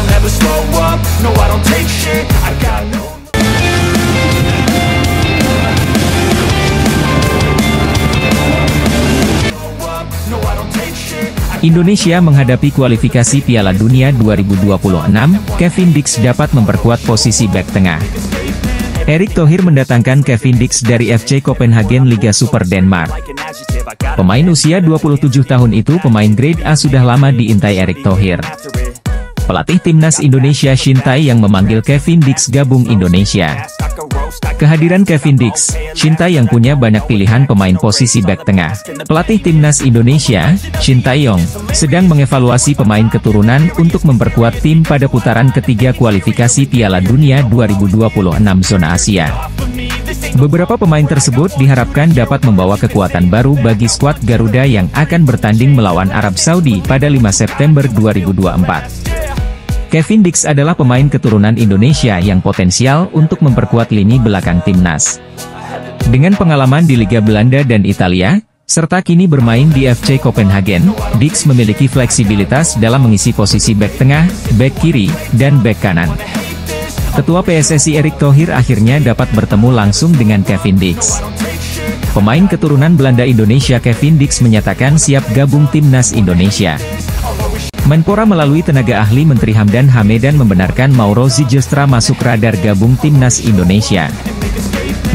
don't ever slow up, no I don't take shit, I got no. Indonesia menghadapi kualifikasi Piala Dunia 2026, Kevin Dix dapat memperkuat posisi bek tengah. Erick Thohir mendatangkan Kevin Dix dari FC Copenhagen Liga Super Denmark. Pemain usia 27 tahun itu pemain grade A sudah lama diintai Erick Thohir. Pelatih Timnas Indonesia Shin Tae-yong memanggil Kevin Dix gabung Indonesia. Kehadiran Kevin Dix, Shin Tae-yong punya banyak pilihan pemain posisi bek tengah. Pelatih Timnas Indonesia, Shin Tae-yong, sedang mengevaluasi pemain keturunan untuk memperkuat tim pada putaran ketiga kualifikasi Piala Dunia 2026 zona Asia. Beberapa pemain tersebut diharapkan dapat membawa kekuatan baru bagi skuad Garuda yang akan bertanding melawan Arab Saudi pada 5 September 2024. Kevin Dix adalah pemain keturunan Indonesia yang potensial untuk memperkuat lini belakang timnas. Dengan pengalaman di Liga Belanda dan Italia, serta kini bermain di FC Copenhagen, Dix memiliki fleksibilitas dalam mengisi posisi bek tengah, bek kiri, dan bek kanan. Ketua PSSI Erick Thohir akhirnya dapat bertemu langsung dengan Kevin Dix. Pemain keturunan Belanda Indonesia Kevin Dix menyatakan siap gabung timnas Indonesia. Menpora melalui tenaga ahli Menteri Hamdan Hamedan membenarkan Mauro Zijlstra masuk radar gabung timnas Indonesia.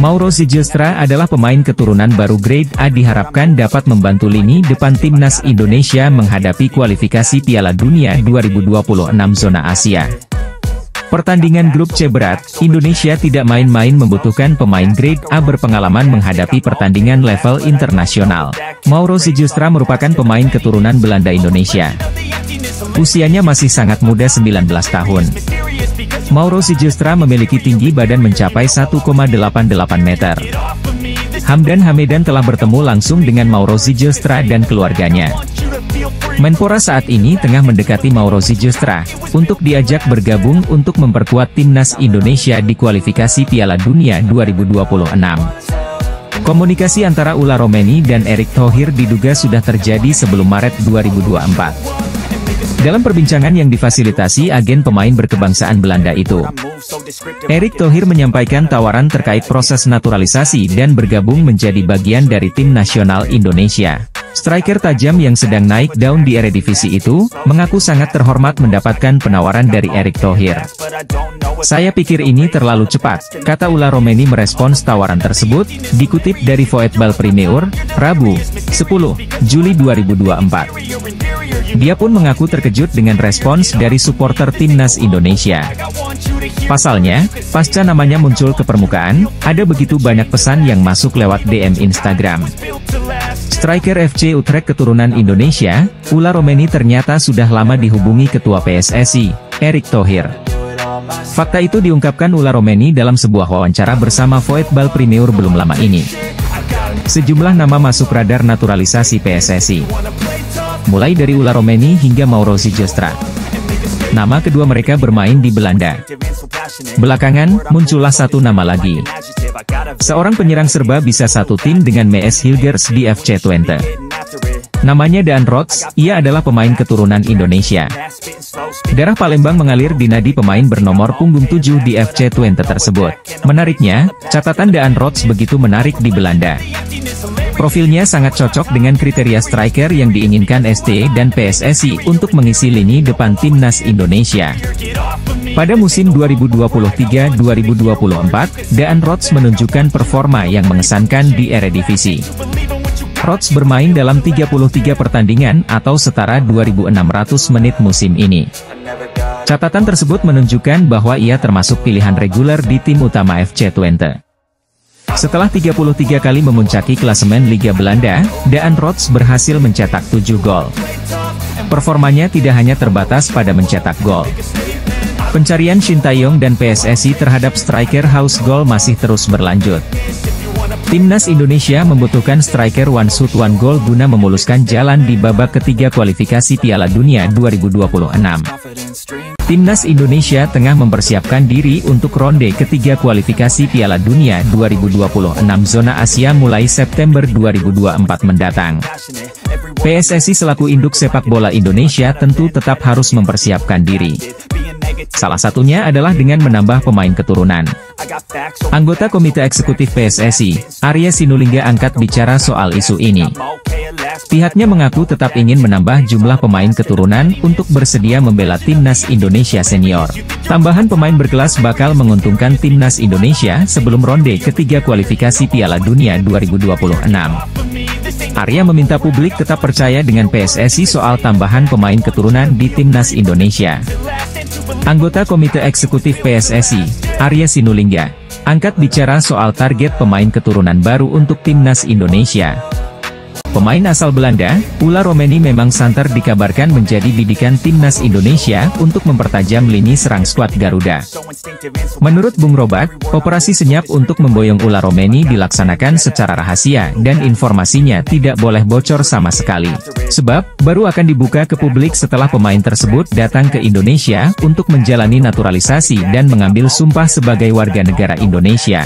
Mauro Zijlstra adalah pemain keturunan baru grade A diharapkan dapat membantu lini depan timnas Indonesia menghadapi kualifikasi Piala Dunia 2026 zona Asia. Pertandingan grup C berat, Indonesia tidak main-main membutuhkan pemain grade A berpengalaman menghadapi pertandingan level internasional. Mauro Zijlstra merupakan pemain keturunan Belanda Indonesia. Usianya masih sangat muda 19 tahun. Mauro Zijlstra memiliki tinggi badan mencapai 1,88 meter. Hamdan Hamedan telah bertemu langsung dengan Mauro Zijlstra dan keluarganya. Menpora saat ini tengah mendekati Mauro Zijlstra untuk diajak bergabung untuk memperkuat timnas Indonesia di kualifikasi Piala Dunia 2026. Komunikasi antara Ula Romeni dan Erick Thohir diduga sudah terjadi sebelum Maret 2024. Dalam perbincangan yang difasilitasi agen pemain berkebangsaan Belanda itu, Erick Thohir menyampaikan tawaran terkait proses naturalisasi dan bergabung menjadi bagian dari tim nasional Indonesia. Striker tajam yang sedang naik daun di Eredivisie itu, mengaku sangat terhormat mendapatkan penawaran dari Erick Thohir. Saya pikir ini terlalu cepat, kata Ula Romeni merespons tawaran tersebut, dikutip dari Voetbal Premier, Rabu, 10 Juli 2024. Dia pun mengaku terkejut dengan respons dari supporter timnas Indonesia. Pasalnya, pasca namanya muncul ke permukaan, ada begitu banyak pesan yang masuk lewat DM Instagram. Striker FC Utrecht keturunan Indonesia, Ula Romeni ternyata sudah lama dihubungi Ketua PSSI, Erick Thohir. Fakta itu diungkapkan Ula Romeni dalam sebuah wawancara bersama Voetbal Premier belum lama ini. Sejumlah nama masuk radar naturalisasi PSSI. Mulai dari Ula Romeni hingga Mauro Zijlstra. Nama kedua mereka bermain di Belanda. Belakangan, muncullah satu nama lagi. Seorang penyerang serba bisa satu tim dengan Mees Hilgers di FC Twente. Namanya Daan Rots, ia adalah pemain keturunan Indonesia. Darah Palembang mengalir di nadi pemain bernomor punggung 7 di FC Twente tersebut. Menariknya, catatan Daan Rots begitu menarik di Belanda. Profilnya sangat cocok dengan kriteria striker yang diinginkan ST dan PSSI untuk mengisi lini depan timnas Indonesia. Pada musim 2023-2024, Daan Rots menunjukkan performa yang mengesankan di Eredivisie. Rots bermain dalam 33 pertandingan atau setara 2.600 menit musim ini. Catatan tersebut menunjukkan bahwa ia termasuk pilihan reguler di tim utama FC Twente. Setelah 33 kali memuncaki klasemen Liga Belanda, Daan Rots berhasil mencetak 7 gol. Performanya tidak hanya terbatas pada mencetak gol. Pencarian Shin Tae-yong dan PSSI terhadap striker haus gol masih terus berlanjut. Timnas Indonesia membutuhkan striker one shoot one goal guna memuluskan jalan di babak ketiga kualifikasi Piala Dunia 2026. Timnas Indonesia tengah mempersiapkan diri untuk ronde ketiga kualifikasi Piala Dunia 2026 zona Asia mulai September 2024 mendatang. PSSI selaku induk sepak bola Indonesia tentu tetap harus mempersiapkan diri. Salah satunya adalah dengan menambah pemain keturunan. Anggota Komite Eksekutif PSSI, Arya Sinulinga angkat bicara soal isu ini. Pihaknya mengaku tetap ingin menambah jumlah pemain keturunan untuk bersedia membela Timnas Indonesia Senior. Tambahan pemain berkelas bakal menguntungkan Timnas Indonesia sebelum ronde ketiga kualifikasi Piala Dunia 2026. Arya meminta publik tetap percaya dengan PSSI soal tambahan pemain keturunan di Timnas Indonesia. Anggota Komite Eksekutif PSSI, Arya Sinulinga, angkat bicara soal target pemain keturunan baru untuk Timnas Indonesia. Pemain asal Belanda, Ula Romeni memang santer dikabarkan menjadi bidikan Timnas Indonesia untuk mempertajam lini serang skuad Garuda. Menurut Bung Robert, operasi senyap untuk memboyong Ula Romeni dilaksanakan secara rahasia dan informasinya tidak boleh bocor sama sekali. Sebab, baru akan dibuka ke publik setelah pemain tersebut datang ke Indonesia untuk menjalani naturalisasi dan mengambil sumpah sebagai warga negara Indonesia.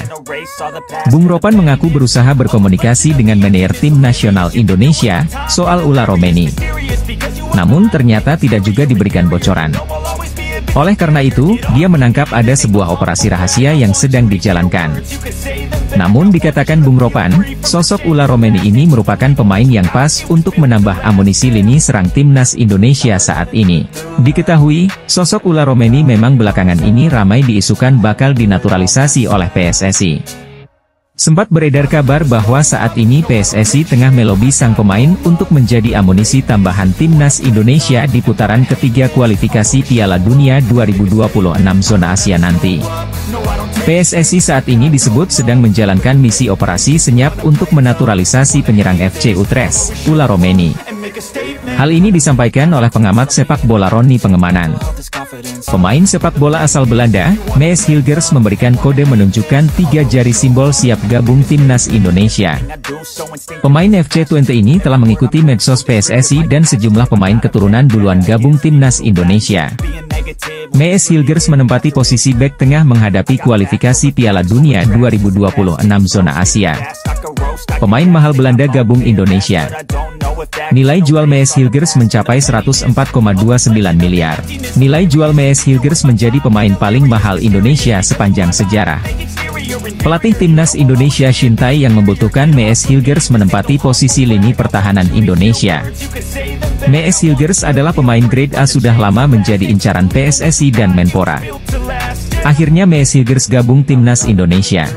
Bung Ropan mengaku berusaha berkomunikasi dengan manajer tim nasional Indonesia soal Ula Romeni. Namun ternyata tidak juga diberikan bocoran. Oleh karena itu, dia menangkap ada sebuah operasi rahasia yang sedang dijalankan. Namun dikatakan Bung Ropan, sosok Ula Romeni ini merupakan pemain yang pas untuk menambah amunisi lini serang Timnas Indonesia saat ini. Diketahui, sosok Ula Romeni memang belakangan ini ramai diisukan bakal dinaturalisasi oleh PSSI. Sempat beredar kabar bahwa saat ini PSSI tengah melobi sang pemain untuk menjadi amunisi tambahan Timnas Indonesia di putaran ketiga kualifikasi Piala Dunia 2026 zona Asia nanti. PSSI saat ini disebut sedang menjalankan misi operasi senyap untuk menaturalisasi penyerang FC Utrecht, Ula Romeni. Hal ini disampaikan oleh pengamat sepak bola Roni Pengemanan. Pemain sepak bola asal Belanda, Mees Hilgers memberikan kode menunjukkan 3 jari simbol siap gabung Timnas Indonesia. Pemain FC Twente ini telah mengikuti medsos PSSI dan sejumlah pemain keturunan duluan gabung Timnas Indonesia. Mees Hilgers menempati posisi bek tengah menghadapi kualifikasi Piala Dunia 2026 zona Asia. Pemain mahal Belanda gabung Indonesia. Nilai jual Mees Hilgers mencapai 104,29 miliar. Nilai jual Mees Hilgers menjadi pemain paling mahal Indonesia sepanjang sejarah. Pelatih Timnas Indonesia Shin Tae yang membutuhkan Mees Hilgers menempati posisi lini pertahanan Indonesia. Mees Hilgers adalah pemain grade A sudah lama menjadi incaran PSSI dan Menpora. Akhirnya Mees Hilgers gabung Timnas Indonesia.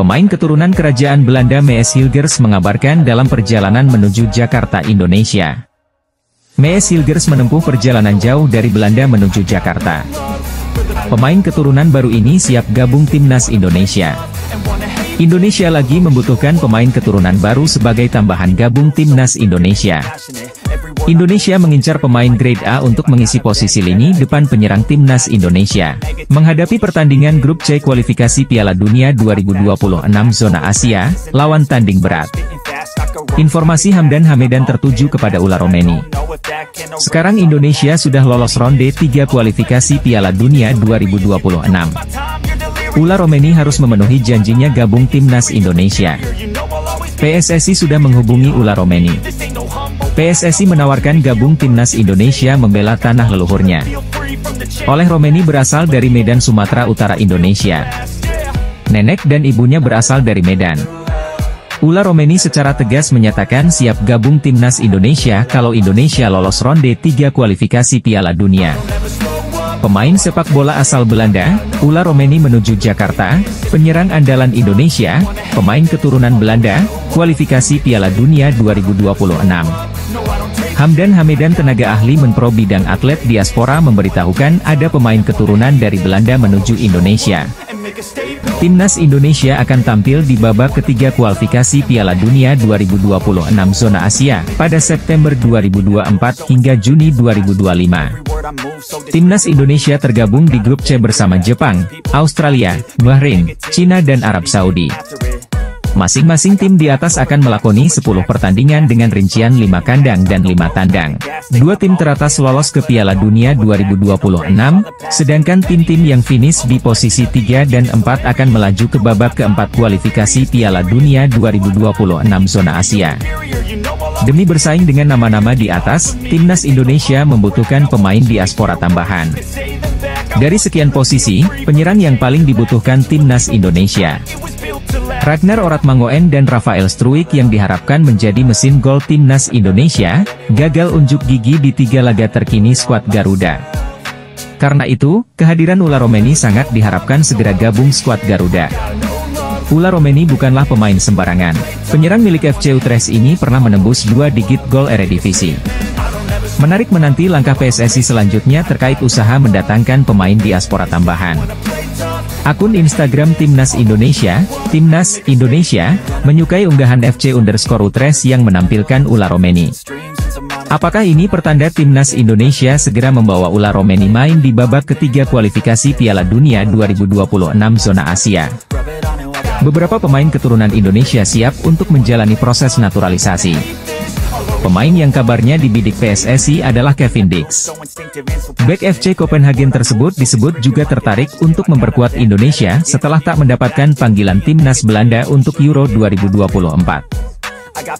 Pemain keturunan kerajaan Belanda Mees Hilgers mengabarkan dalam perjalanan menuju Jakarta, Indonesia. Mees Hilgers menempuh perjalanan jauh dari Belanda menuju Jakarta. Pemain keturunan baru ini siap gabung Timnas Indonesia. Indonesia lagi membutuhkan pemain keturunan baru sebagai tambahan gabung Timnas Indonesia. Indonesia mengincar pemain grade A untuk mengisi posisi lini depan penyerang Timnas Indonesia. Menghadapi pertandingan grup C kualifikasi Piala Dunia 2026 zona Asia, lawan tanding berat. Informasi Hamdan Hamedan tertuju kepada Ula Romeni. Sekarang Indonesia sudah lolos ronde 3 kualifikasi Piala Dunia 2026. Ula Romeni harus memenuhi janjinya gabung Timnas Indonesia. PSSI sudah menghubungi Ula Romeni. PSSI menawarkan gabung Timnas Indonesia membela tanah leluhurnya. Oleh Romeni berasal dari Medan, Sumatera Utara, Indonesia. Nenek dan ibunya berasal dari Medan. Ula Romeni secara tegas menyatakan siap gabung Timnas Indonesia kalau Indonesia lolos ronde 3 kualifikasi Piala Dunia. Pemain sepak bola asal Belanda, Ula Romeni menuju Jakarta, penyerang andalan Indonesia, pemain keturunan Belanda, kualifikasi Piala Dunia 2026. Hamdan Hamedan, tenaga ahli Menpro bidang atlet diaspora, memberitahukan ada pemain keturunan dari Belanda menuju Indonesia. Timnas Indonesia akan tampil di babak ketiga kualifikasi Piala Dunia 2026 zona Asia pada September 2024 hingga Juni 2025. Timnas Indonesia tergabung di grup C bersama Jepang, Australia, Bahrain, Cina dan Arab Saudi. Masing-masing tim di atas akan melakoni 10 pertandingan dengan rincian 5 kandang dan 5 tandang. 2 tim teratas lolos ke Piala Dunia 2026, sedangkan tim-tim yang finish di posisi 3 dan 4 akan melaju ke babak keempat kualifikasi Piala Dunia 2026 zona Asia. Demi bersaing dengan nama-nama di atas, Timnas Indonesia membutuhkan pemain diaspora tambahan. Dari sekian posisi, penyerang yang paling dibutuhkan timnas Indonesia, Ragnar Oratmangoen dan Rafael Struijk yang diharapkan menjadi mesin gol timnas Indonesia, gagal unjuk gigi di 3 laga terkini skuad Garuda. Karena itu, kehadiran Ula Romeni sangat diharapkan segera gabung skuad Garuda. Ula Romeni bukanlah pemain sembarangan. Penyerang milik FC Utrecht ini pernah menembus 2 digit gol Eredivisie. Menarik menanti langkah PSSI selanjutnya terkait usaha mendatangkan pemain diaspora tambahan. Akun Instagram Timnas Indonesia, menyukai unggahan FC_Utrecht yang menampilkan Ula Romeni. Apakah ini pertanda Timnas Indonesia segera membawa Ula Romeni main di babak ketiga kualifikasi Piala Dunia 2026 zona Asia? Beberapa pemain keturunan Indonesia siap untuk menjalani proses naturalisasi. Pemain yang kabarnya dibidik PSSI adalah Kevin Dix. Bek FC Copenhagen tersebut disebut juga tertarik untuk memperkuat Indonesia setelah tak mendapatkan panggilan timnas Belanda untuk Euro 2024.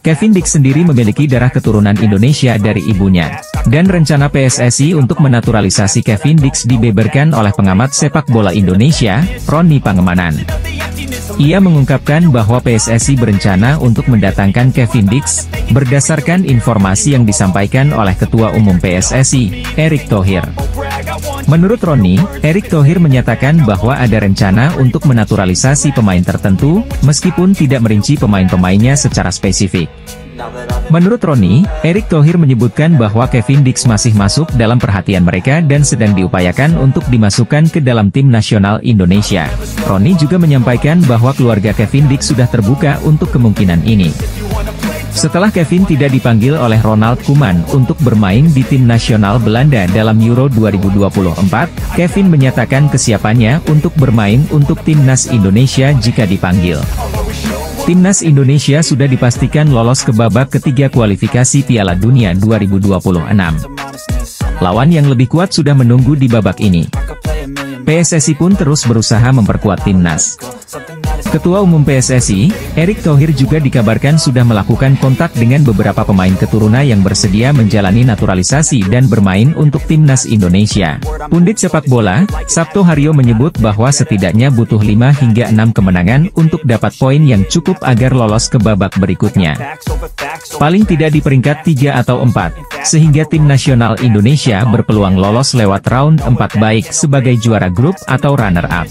Kevin Dix sendiri memiliki darah keturunan Indonesia dari ibunya. Dan rencana PSSI untuk menaturalisasi Kevin Dix dibeberkan oleh pengamat sepak bola Indonesia, Roni Pangemanan. Ia mengungkapkan bahwa PSSI berencana untuk mendatangkan Kevin Dix, berdasarkan informasi yang disampaikan oleh Ketua Umum PSSI, Erick Thohir. Menurut Roni, Erick Thohir menyatakan bahwa ada rencana untuk menaturalisasi pemain tertentu, meskipun tidak merinci pemain-pemainnya secara spesifik. Menurut Roni, Erick Thohir menyebutkan bahwa Kevin Dix masih masuk dalam perhatian mereka dan sedang diupayakan untuk dimasukkan ke dalam tim nasional Indonesia. Roni juga menyampaikan bahwa keluarga Kevin Dix sudah terbuka untuk kemungkinan ini. Setelah Kevin tidak dipanggil oleh Ronald Koeman untuk bermain di tim nasional Belanda dalam Euro 2024, Kevin menyatakan kesiapannya untuk bermain untuk timnas Indonesia jika dipanggil. Timnas Indonesia sudah dipastikan lolos ke babak ketiga kualifikasi Piala Dunia 2026. Lawan yang lebih kuat sudah menunggu di babak ini. PSSI pun terus berusaha memperkuat timnas. Ketua Umum PSSI, Erick Thohir juga dikabarkan sudah melakukan kontak dengan beberapa pemain keturunan yang bersedia menjalani naturalisasi dan bermain untuk timnas Indonesia. Pundit sepak bola, Sabto Haryo menyebut bahwa setidaknya butuh 5 hingga 6 kemenangan untuk dapat poin yang cukup agar lolos ke babak berikutnya. Paling tidak di peringkat 3 atau 4, sehingga tim nasional Indonesia berpeluang lolos lewat round 4 baik sebagai juara grup atau runner-up.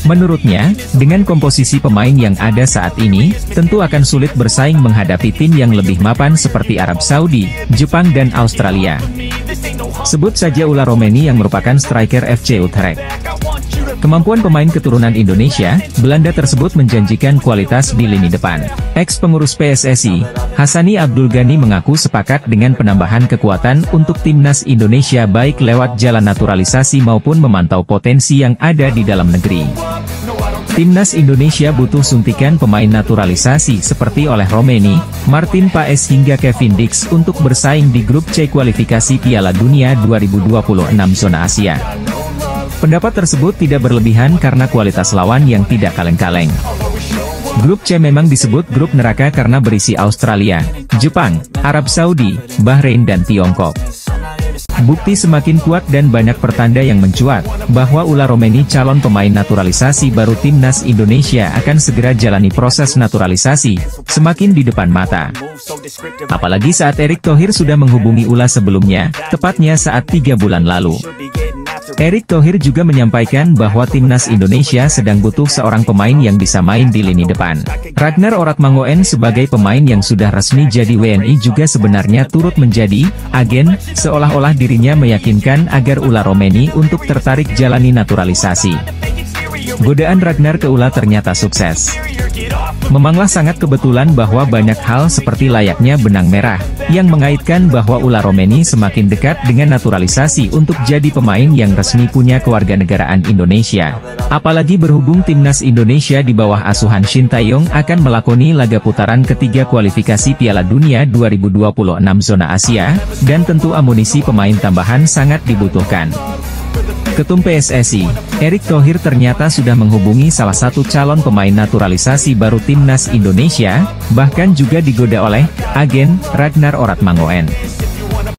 Menurutnya, dengan komposisi pemain yang ada saat ini, tentu akan sulit bersaing menghadapi tim yang lebih mapan seperti Arab Saudi, Jepang dan Australia. Sebut saja Ula Romeni yang merupakan striker FC Utrecht. Kemampuan pemain keturunan Indonesia, Belanda tersebut menjanjikan kualitas di lini depan. Ex-pengurus PSSI, Hassani Abdul Ghani mengaku sepakat dengan penambahan kekuatan untuk timnas Indonesia baik lewat jalan naturalisasi maupun memantau potensi yang ada di dalam negeri. Timnas Indonesia butuh suntikan pemain naturalisasi seperti oleh Romeni, Martin Paes hingga Kevin Dix untuk bersaing di grup C kualifikasi Piala Dunia 2026 zona Asia. Pendapat tersebut tidak berlebihan karena kualitas lawan yang tidak kaleng-kaleng. Grup C memang disebut grup neraka karena berisi Australia, Jepang, Arab Saudi, Bahrain dan Tiongkok. Bukti semakin kuat dan banyak pertanda yang mencuat, bahwa Ula Romeni calon pemain naturalisasi baru timnas Indonesia akan segera jalani proses naturalisasi, semakin di depan mata. Apalagi saat Erick Thohir sudah menghubungi Ula sebelumnya, tepatnya saat 3 bulan lalu. Erick Thohir juga menyampaikan bahwa timnas Indonesia sedang butuh seorang pemain yang bisa main di lini depan. Ragnar Oratmangoen sebagai pemain yang sudah resmi jadi WNI juga sebenarnya turut menjadi agen, seolah-olah dirinya meyakinkan agar Ula Romeni untuk tertarik jalani naturalisasi. Godaan Ragnar ke Ula ternyata sukses. Memanglah sangat kebetulan bahwa banyak hal seperti layaknya benang merah, yang mengaitkan bahwa Ula Romeni semakin dekat dengan naturalisasi untuk jadi pemain yang resmi punya kewarganegaraan Indonesia. Apalagi berhubung timnas Indonesia di bawah asuhan Shin Tae-yong akan melakoni laga putaran ketiga kualifikasi Piala Dunia 2026 zona Asia, dan tentu amunisi pemain tambahan sangat dibutuhkan. Ketum PSSI, Erick Thohir ternyata sudah menghubungi salah satu calon pemain naturalisasi baru timnas Indonesia, bahkan juga digoda oleh agen Ragnar Oratmangoen.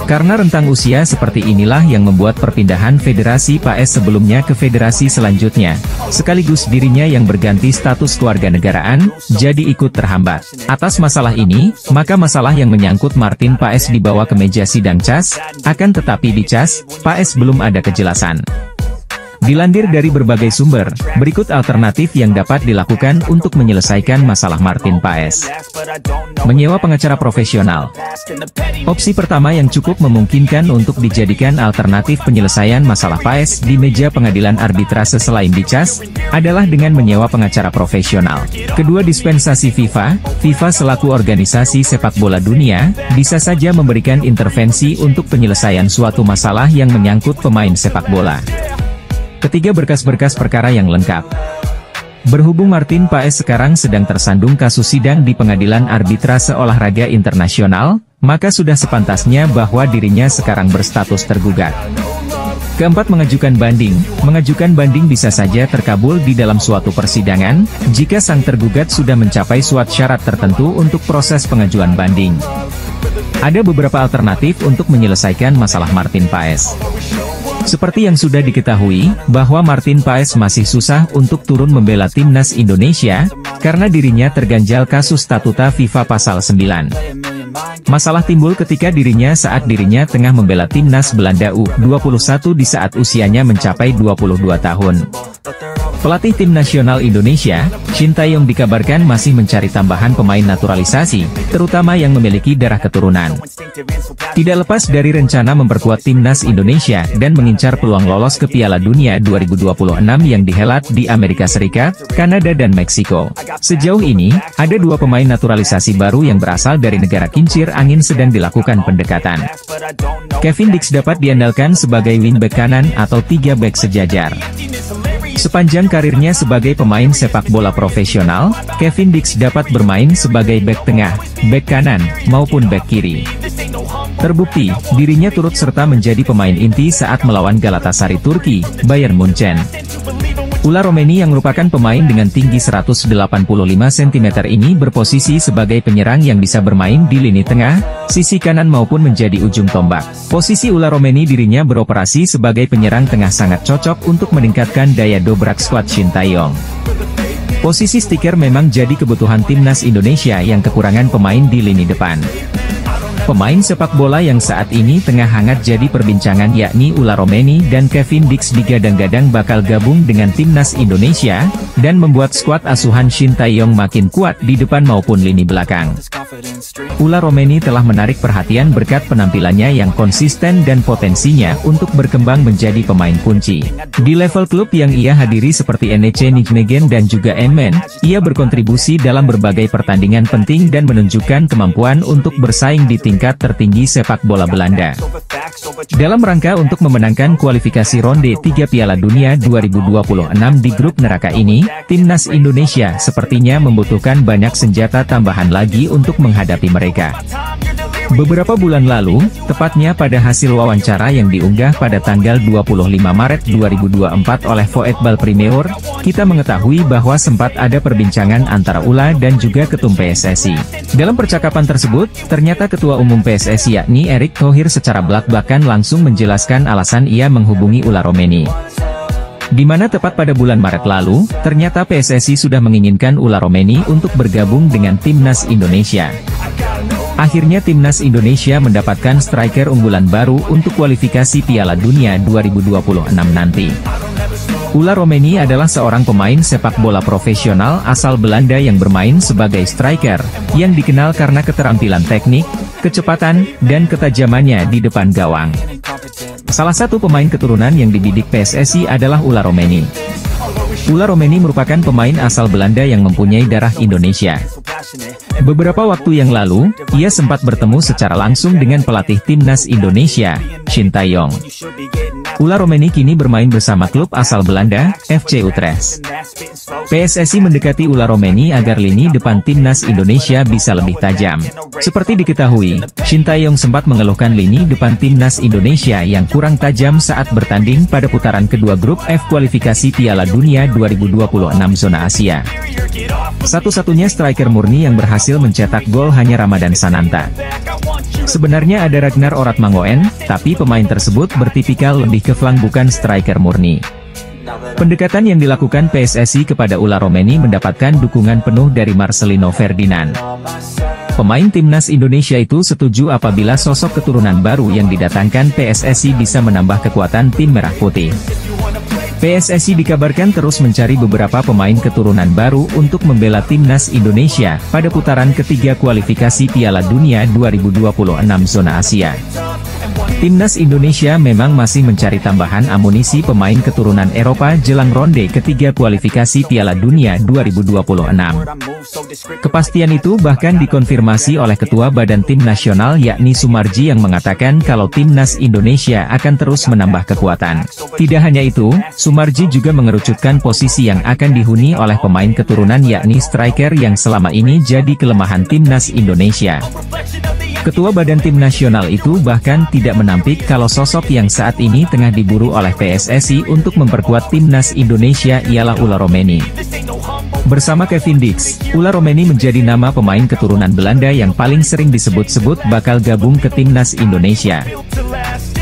Karena rentang usia seperti inilah yang membuat perpindahan Federasi PAS sebelumnya ke federasi selanjutnya, sekaligus dirinya yang berganti status kewarganegaraan, jadi ikut terhambat. Atas masalah ini, maka masalah yang menyangkut Martin Paes dibawa ke meja sidang CAS, akan tetapi di CAS, Paes belum ada kejelasan. Dilansir dari berbagai sumber, berikut alternatif yang dapat dilakukan untuk menyelesaikan masalah Martin Paes. Menyewa pengacara profesional. Opsi pertama yang cukup memungkinkan untuk dijadikan alternatif penyelesaian masalah Paes di meja pengadilan arbitrase selain di CAS, adalah dengan menyewa pengacara profesional. Kedua dispensasi FIFA selaku organisasi sepak bola dunia, bisa saja memberikan intervensi untuk penyelesaian suatu masalah yang menyangkut pemain sepak bola. Ketiga, berkas-berkas perkara yang lengkap. Berhubung Martin Paes sekarang sedang tersandung kasus sidang di Pengadilan Arbitrase Olahraga Internasional, maka sudah sepantasnya bahwa dirinya sekarang berstatus tergugat. Keempat, mengajukan banding. Mengajukan banding bisa saja terkabul di dalam suatu persidangan, jika sang tergugat sudah mencapai suatu syarat tertentu untuk proses pengajuan banding. Ada beberapa alternatif untuk menyelesaikan masalah Martin Paes. Seperti yang sudah diketahui, bahwa Martin Paes masih susah untuk turun membela timnas Indonesia, karena dirinya terganjal kasus statuta FIFA pasal 9. Masalah timbul ketika saat dirinya tengah membela timnas Belanda U21 di saat usianya mencapai 22 tahun. Pelatih tim nasional Indonesia, Shin Tae-yong dikabarkan masih mencari tambahan pemain naturalisasi, terutama yang memiliki darah keturunan. Tidak lepas dari rencana memperkuat timnas Indonesia dan mengincar peluang lolos ke Piala Dunia 2026 yang dihelat di Amerika Serikat, Kanada dan Meksiko. Sejauh ini, ada 2 pemain naturalisasi baru yang berasal dari negara kincir angin sedang dilakukan pendekatan. Kevin Dix dapat diandalkan sebagai wingback kanan atau 3 bek sejajar. Sepanjang karirnya sebagai pemain sepak bola profesional, Kevin Dix dapat bermain sebagai bek tengah, bek kanan, maupun bek kiri. Terbukti, dirinya turut serta menjadi pemain inti saat melawan Galatasaray Turki, Bayern Munchen. Ula Romeni yang merupakan pemain dengan tinggi 185 cm ini berposisi sebagai penyerang yang bisa bermain di lini tengah, sisi kanan maupun menjadi ujung tombak. Posisi Ula Romeni dirinya beroperasi sebagai penyerang tengah sangat cocok untuk meningkatkan daya dobrak skuad Shin Tae-yong. Posisi stiker memang jadi kebutuhan timnas Indonesia yang kekurangan pemain di lini depan. Pemain sepak bola yang saat ini tengah hangat jadi perbincangan yakni Ula Romeni dan Kevin Dix digadang-gadang bakal gabung dengan timnas Indonesia, dan membuat skuad asuhan Shin Tae-yong makin kuat di depan maupun lini belakang. Ula Romeni telah menarik perhatian berkat penampilannya yang konsisten dan potensinya untuk berkembang menjadi pemain kunci. Di level klub yang ia hadiri seperti NEC Nijmegen dan juga Emmen, ia berkontribusi dalam berbagai pertandingan penting dan menunjukkan kemampuan untuk bersaing di tingkat tertinggi sepak bola Belanda. Dalam rangka untuk memenangkan kualifikasi ronde 3 Piala Dunia 2026 di grup neraka ini, timnas Indonesia sepertinya membutuhkan banyak senjata tambahan lagi untuk menghadapi mereka. Beberapa bulan lalu, tepatnya pada hasil wawancara yang diunggah pada tanggal 25 Maret 2024 oleh Football Premier, kita mengetahui bahwa sempat ada perbincangan antara Ula dan juga Ketum PSSI. Dalam percakapan tersebut, ternyata Ketua Umum PSSI yakni Erick Thohir secara belak-belakan langsung menjelaskan alasan ia menghubungi Ula Romeni. Di mana tepat pada bulan Maret lalu, ternyata PSSI sudah menginginkan Ula Romeni untuk bergabung dengan timnas Indonesia. Akhirnya timnas Indonesia mendapatkan striker unggulan baru untuk kualifikasi Piala Dunia 2026 nanti. Ula Romeni adalah seorang pemain sepak bola profesional asal Belanda yang bermain sebagai striker, yang dikenal karena keterampilan teknik, kecepatan, dan ketajamannya di depan gawang. Salah satu pemain keturunan yang dibidik PSSI adalah Ula Romeni. Ula Romeni merupakan pemain asal Belanda yang mempunyai darah Indonesia. Beberapa waktu yang lalu, ia sempat bertemu secara langsung dengan pelatih timnas Indonesia, Shin Tae-yong. Ula Romeni kini bermain bersama klub asal Belanda, FC Utrecht. PSSI mendekati Ula Romeni agar lini depan timnas Indonesia bisa lebih tajam. Seperti diketahui, Shin Tae-yong sempat mengeluhkan lini depan timnas Indonesia yang kurang tajam saat bertanding pada putaran kedua grup F kualifikasi Piala Dunia 2026 zona Asia. Satu-satunya striker murni yang berhasil mencetak gol hanya Ramadan Sananta. Sebenarnya ada Ragnar Oratmangoen, tapi pemain tersebut bertipikal lebih ke flank bukan striker murni. Pendekatan yang dilakukan PSSI kepada Ula Romeni mendapatkan dukungan penuh dari Marcelino Ferdinand. Pemain timnas Indonesia itu setuju apabila sosok keturunan baru yang didatangkan PSSI bisa menambah kekuatan tim Merah Putih. PSSI dikabarkan terus mencari beberapa pemain keturunan baru untuk membela timnas Indonesia pada putaran ketiga kualifikasi Piala Dunia 2026 zona Asia. Timnas Indonesia memang masih mencari tambahan amunisi pemain keturunan Eropa jelang ronde ketiga kualifikasi Piala Dunia 2026. Kepastian itu bahkan dikonfirmasi oleh Ketua Badan Tim Nasional yakni Sumarji yang mengatakan kalau timnas Indonesia akan terus menambah kekuatan. Tidak hanya itu, Sumarji juga mengerucutkan posisi yang akan dihuni oleh pemain keturunan yakni striker yang selama ini jadi kelemahan timnas Indonesia. Ketua Badan Tim Nasional itu bahkan tidak menampik kalau sosok yang saat ini tengah diburu oleh PSSI untuk memperkuat timnas Indonesia ialah Ula Romeni. Bersama Kevin Dix, Ula Romeni menjadi nama pemain keturunan Belanda yang paling sering disebut-sebut bakal gabung ke timnas Indonesia.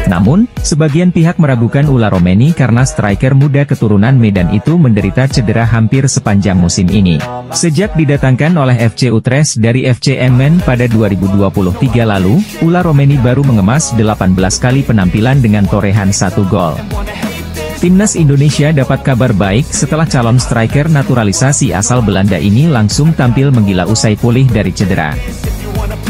Namun, sebagian pihak meragukan Ula Romeni karena striker muda keturunan Medan itu menderita cedera hampir sepanjang musim ini. Sejak didatangkan oleh FC Utrecht dari FC Emmen pada 2023 lalu, Ula Romeni baru mengemas 18 kali penampilan dengan torehan 1 gol. Timnas Indonesia dapat kabar baik setelah calon striker naturalisasi asal Belanda ini langsung tampil menggila usai pulih dari cedera.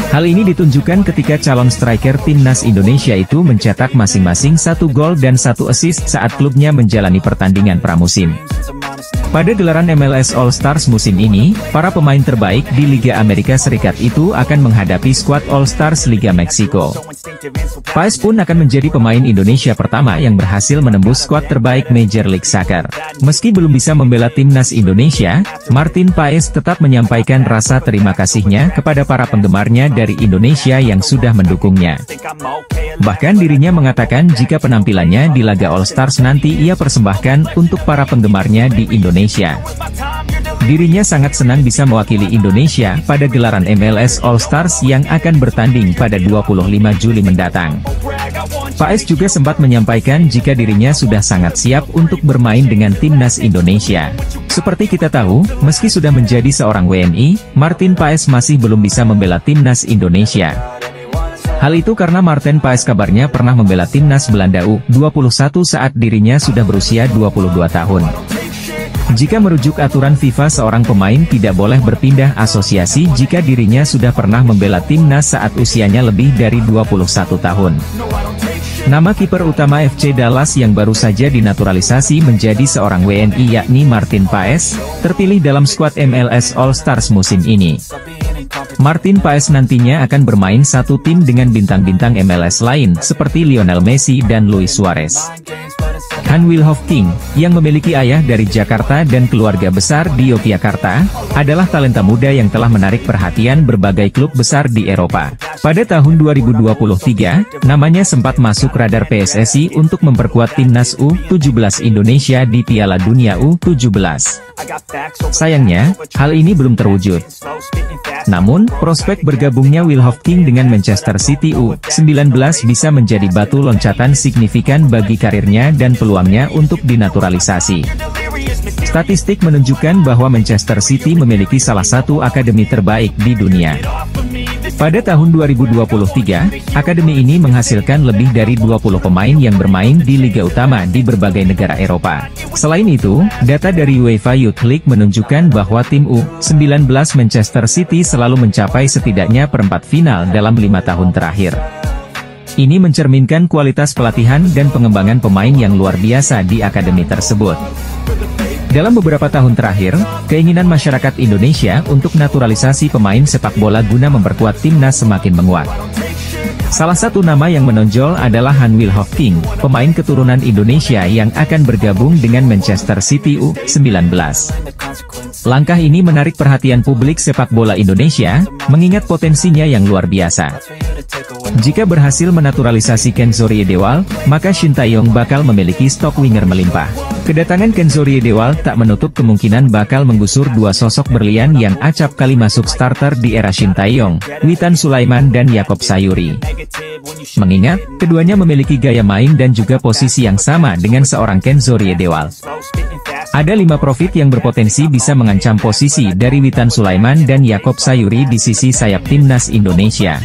Hal ini ditunjukkan ketika calon striker timnas Indonesia itu mencetak masing-masing 1 gol dan 1 assist saat klubnya menjalani pertandingan pramusim. Pada gelaran MLS All Stars musim ini, para pemain terbaik di Liga Amerika Serikat itu akan menghadapi skuad All Stars Liga Meksiko. Paes pun akan menjadi pemain Indonesia pertama yang berhasil menembus skuad terbaik Major League Soccer. Meski belum bisa membela timnas Indonesia, Martin Paes tetap menyampaikan rasa terima kasihnya kepada para penggemarnya dari Indonesia yang sudah mendukungnya. Bahkan dirinya mengatakan jika penampilannya di laga All Stars nanti ia persembahkan untuk para penggemarnya di Indonesia. Dirinya sangat senang bisa mewakili Indonesia pada gelaran MLS All Stars yang akan bertanding pada 25 Juli mendatang. Paes juga sempat menyampaikan jika dirinya sudah sangat siap untuk bermain dengan timnas Indonesia. Seperti kita tahu, meski sudah menjadi seorang WNI, Martin Paes masih belum bisa membela timnas Indonesia. Hal itu karena Martin Paes kabarnya pernah membela timnas Belanda U21 saat dirinya sudah berusia 22 tahun. Jika merujuk aturan FIFA, seorang pemain tidak boleh berpindah asosiasi jika dirinya sudah pernah membela timnas saat usianya lebih dari 21 tahun. Nama kiper utama FC Dallas yang baru saja dinaturalisasi menjadi seorang WNI yakni Martin Paes, terpilih dalam skuad MLS All Stars musim ini. Martin Paes nantinya akan bermain satu tim dengan bintang-bintang MLS lain seperti Lionel Messi dan Luis Suarez. Han Wilhoffking, yang memiliki ayah dari Jakarta dan keluarga besar di Yogyakarta, adalah talenta muda yang telah menarik perhatian berbagai klub besar di Eropa. Pada tahun 2023, namanya sempat masuk radar PSSI untuk memperkuat timnas U17 Indonesia di Piala Dunia U17. Sayangnya, hal ini belum terwujud. Namun, prospek bergabungnya Wilhoffking dengan Manchester City U19 bisa menjadi batu loncatan signifikan bagi karirnya dan peluangnya untuk dinaturalisasi. Statistik menunjukkan bahwa Manchester City memiliki salah satu akademi terbaik di dunia. Pada tahun 2023, akademi ini menghasilkan lebih dari 20 pemain yang bermain di liga utama di berbagai negara Eropa. Selain itu, data dari UEFA Youth League menunjukkan bahwa tim U19 Manchester City selalu mencapai setidaknya perempat final dalam 5 tahun terakhir. Ini mencerminkan kualitas pelatihan dan pengembangan pemain yang luar biasa di akademi tersebut. Dalam beberapa tahun terakhir, keinginan masyarakat Indonesia untuk naturalisasi pemain sepak bola guna memperkuat timnas semakin menguat. Salah satu nama yang menonjol adalah Hanwil Hofking, pemain keturunan Indonesia yang akan bergabung dengan Manchester City U19. Langkah ini menarik perhatian publik sepak bola Indonesia, mengingat potensinya yang luar biasa. Jika berhasil menaturalisasi Kenzo Riedewald, maka Shin Tae-yong bakal memiliki stok winger melimpah. Kedatangan Kenzo Riedewald tak menutup kemungkinan bakal menggusur dua sosok berlian yang acap kali masuk starter di era Shin Tae-yong, Witan Sulaiman dan Yaakob Sayuri. Mengingat, keduanya memiliki gaya main dan juga posisi yang sama dengan seorang Kenzo Riedewald. Ada 5 profit yang berpotensi bisa mengancam posisi dari Witan Sulaiman dan Yaakob Sayuri di sisi sayap timnas Indonesia.